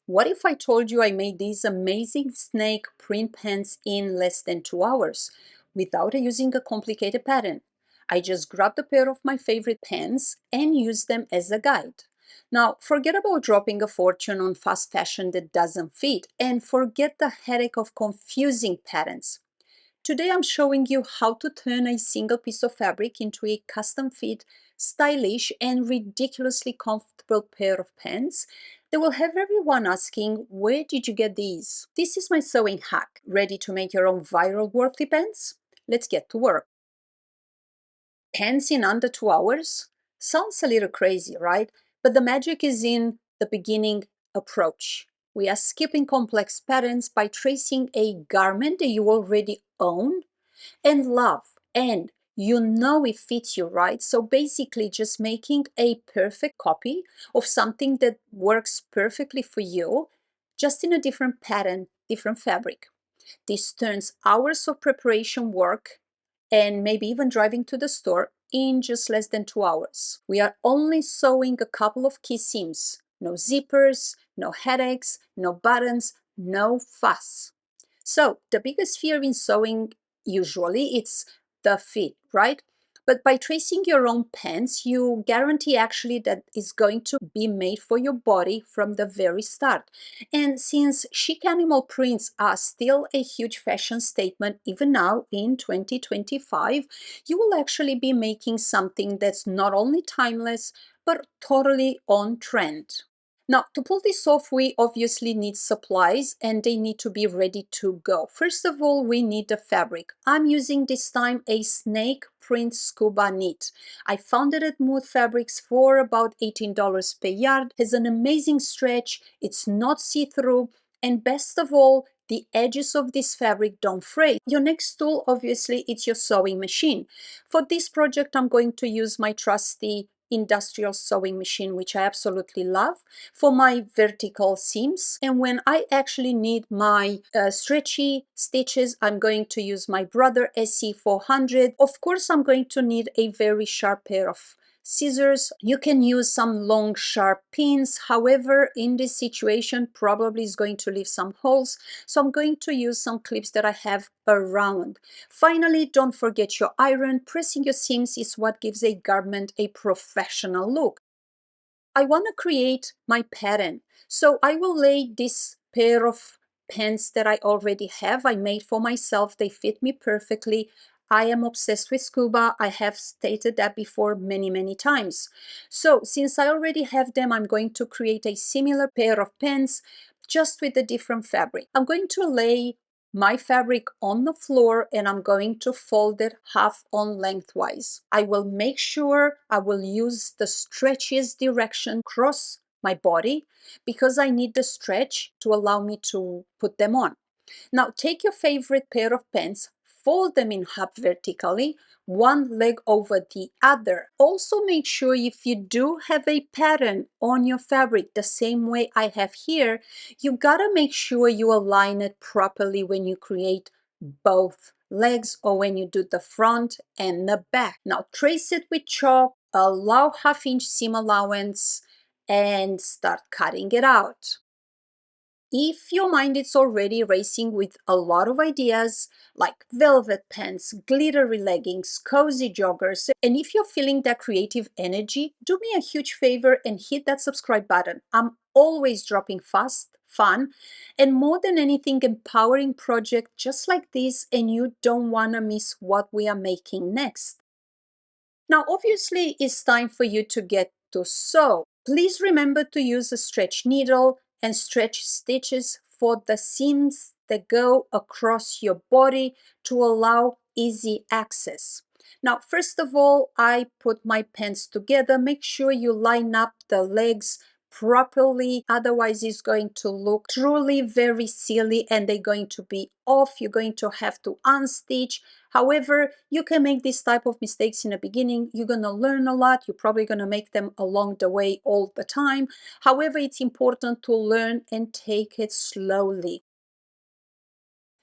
What if I told you I made these amazing snake print pens in less than 2 hours without using a complicated pattern? I just grabbed a pair of my favorite pens and used them as a guide. Now, forget about dropping a fortune on fast fashion that doesn't fit, and forget the headache of confusing patterns. Today I'm showing you how to turn a single piece of fabric into a custom fit, stylish and ridiculously comfortable pair of pants that will have everyone asking, where did you get these? This is my sewing hack. Ready to make your own viral worthy pants? Let's get to work. Pants in under 2 hours? Sounds a little crazy, right? But the magic is in the beginning approach. We are skipping complex patterns by tracing a garment that you already own and love, and you know it fits you, right? So basically just making a perfect copy of something that works perfectly for you, just in a different pattern, different fabric. This turns hours of preparation work and maybe even driving to the store in just less than 2 hours. We are only sewing a couple of key seams. No zippers, no headaches, no buttons, no fuss. So the biggest fear in sewing usually it's the fit, right? But by tracing your own pants, you guarantee actually that it's going to be made for your body from the very start. And since chic animal prints are still a huge fashion statement even now in 2025, you will actually be making something that's not only timeless, but totally on trend. Now, to pull this off, we obviously need supplies and they need to be ready to go. First of all, we need the fabric. I'm using this time a snake print scuba knit. I found it at Mood Fabrics for about $18 per yard. It has an amazing stretch, it's not see-through, and best of all, the edges of this fabric don't fray. Your next tool, obviously, it's your sewing machine. For this project, I'm going to use my trusty industrial sewing machine, which I absolutely love, for my vertical seams. And when I actually need my stretchy stitches, I'm going to use my Brother SE400. Of course, I'm going to need a very sharp pair of scissors. You can use some long sharp pins. However, in this situation probably is going to leave some holes, so I'm going to use some clips that I have around. Finally, don't forget your iron. Pressing your seams is what gives a garment a professional look. I want to create my pattern, so I will lay this pair of pants that I already have. I made for myself, they fit me perfectly. I am obsessed with scuba. I have stated that before many times. So since I already have them, I'm going to create a similar pair of pants just with a different fabric. I'm going to lay my fabric on the floor and I'm going to fold it half on lengthwise. I will make sure I will use the stretchiest direction across my body because I need the stretch to allow me to put them on. Now take your favorite pair of pants, fold them in half vertically, one leg over the other. Also make sure if you do have a pattern on your fabric the same way I have here, you gotta make sure you align it properly when you create both legs or when you do the front and the back. Now trace it with chalk, allow half-inch seam allowance, and start cutting it out. If your mind is already racing with a lot of ideas like velvet pants, glittery leggings, cozy joggers, and if you're feeling that creative energy, do me a huge favor and hit that subscribe button. I'm always dropping fast, fun, and more than anything, empowering projects just like this, and you don't want to miss what we are making next. Now, obviously, it's time for you to get to sew. Please remember to use a stretch needle and stretch stitches for the seams that go across your body to allow easy access. Now, first of all, I put my pants together. Make sure you line up the legs properly, otherwise it's going to look truly very silly and they're going to be off. You're going to have to unstitch. However, you can make this type of mistakes in the beginning. You're going to learn a lot. You're probably going to make them along the way all the time. However, it's important to learn and take it slowly.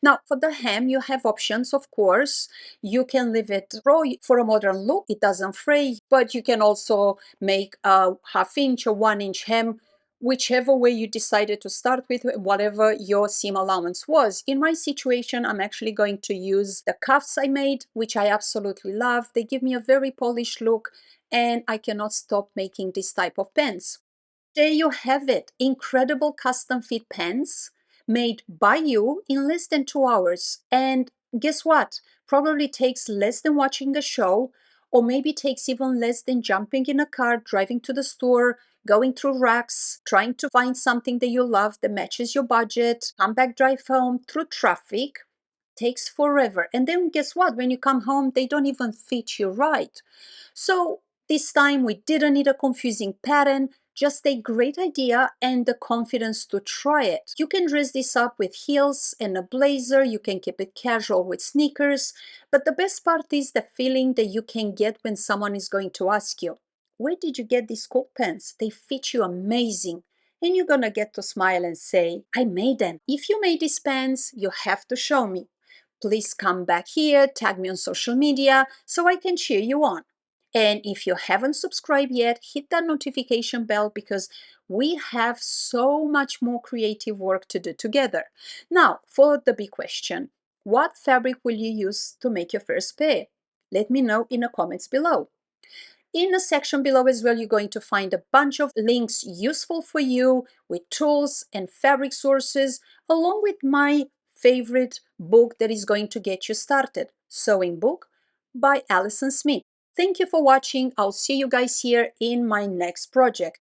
Now, for the hem, you have options, of course. You can leave it raw for a modern look. It doesn't fray, but you can also make a half-inch or 1-inch hem whichever way you decided to start with, whatever your seam allowance was. In my situation, I'm actually going to use the cuffs I made, which I absolutely love. They give me a very polished look, and I cannot stop making this type of pants. There you have it, incredible custom fit pants made by you in less than 2 hours. And guess what? Probably takes less than watching a show, or maybe takes even less than jumping in a car, driving to the store, going through racks, trying to find something that you love that matches your budget, come back, drive home through traffic. Takes forever. And then guess what? When you come home, they don't even fit you right. So this time we didn't need a confusing pattern, just a great idea and the confidence to try it. You can dress this up with heels and a blazer, you can keep it casual with sneakers, but the best part is the feeling that you can get when someone is going to ask you, "Where did you get these cool pants? They fit you amazing." And you're gonna get to smile and say, "I made them." If you made these pants, you have to show me. Please come back here, tag me on social media so I can cheer you on. And if you haven't subscribed yet, hit that notification bell because we have so much more creative work to do together. Now, for the big question, what fabric will you use to make your first pair? Let me know in the comments below. In the section below as well, you're going to find a bunch of links useful for you with tools and fabric sources, along with my favorite book that is going to get you started, Sewing Book by Alison Smith. Thank you for watching. I'll see you guys here in my next project.